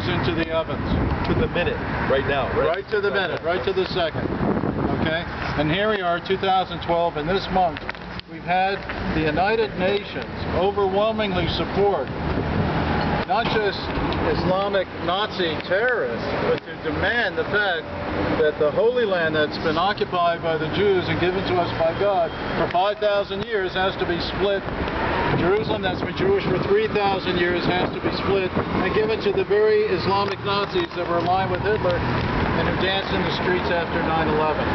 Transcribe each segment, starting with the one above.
goes into the ovens. To the minute, right now. Right to the minute, right to the second. Okay? And here we are, 2012, and this month we've had the United Nations overwhelmingly support not just Islamic Nazi terrorists, but to demand the fact that the Holy Land that's been occupied by the Jews and given to us by God for 5,000 years has to be split. Jerusalem that's been Jewish for 3,000 years has to be split and given to the very Islamic Nazis that were aligned with Hitler and who danced in the streets after 9/11.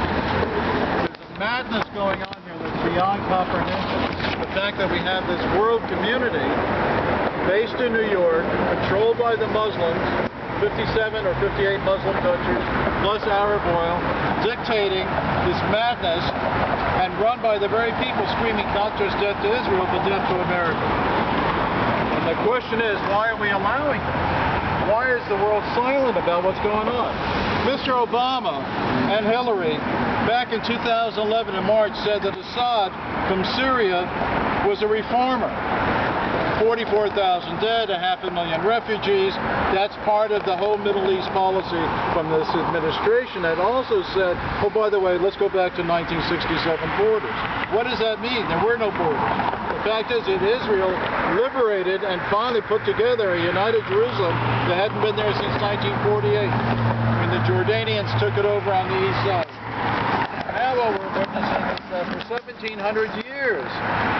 There's a madness going on here that's beyond comprehension. The fact that we have this world community based in New York, controlled by the Muslims, 57 or 58 Muslim countries, plus Arab oil, dictating this madness and run by the very people screaming not just death to Israel, but death to America. And the question is, why are we allowing this? Why is the world silent about what's going on? Mr. Obama and Hillary, back in 2011 in March, said that Assad from Syria was a reformer. 44,000 dead, 500,000 refugees. That's part of the whole Middle East policy from this administration that also said, oh, by the way, let's go back to 1967 borders. What does that mean? There were no borders. The fact is that Israel liberated and finally put together a united Jerusalem that hadn't been there since 1948 when the Jordanians took it over on the east side. Now what we're witnessing is that for 1,700 years,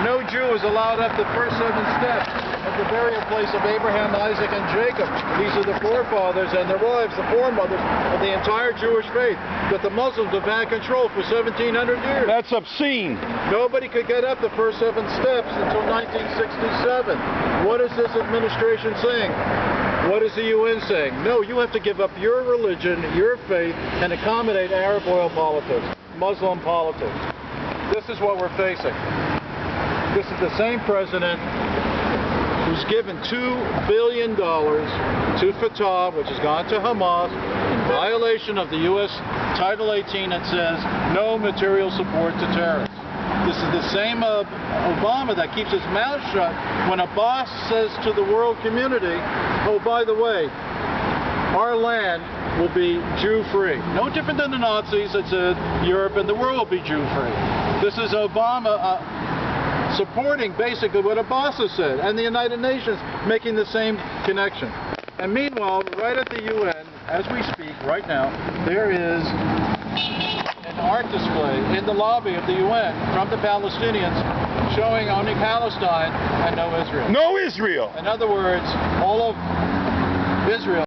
no Jew was allowed up the first 7 steps of the burial place of Abraham, Isaac, and Jacob. These are the forefathers and their wives, the foremothers of the entire Jewish faith that the Muslims have had control for 1,700 years. That's obscene. Nobody could get up the first 7 steps until 1967. What is this administration saying? What is the UN saying? No, you have to give up your religion, your faith, and accommodate Arab oil politics, Muslim politics. This is what we're facing. This is the same president who's given $2 billion to Fatah, which has gone to Hamas, in violation of the U.S. Title 18 that says no material support to terrorists. This is the same Obama that keeps his mouth shut when a boss says to the world community, oh, by the way, our land will be Jew-free. No different than the Nazis that said Europe and the world will be Jew-free. This is Obama supporting basically what a boss has said, and the United Nations making the same connection. And meanwhile, right at the UN, as we speak right now, there is an art display in the lobby of the UN from the Palestinians showing only Palestine and no Israel. No Israel! In other words, all of Israel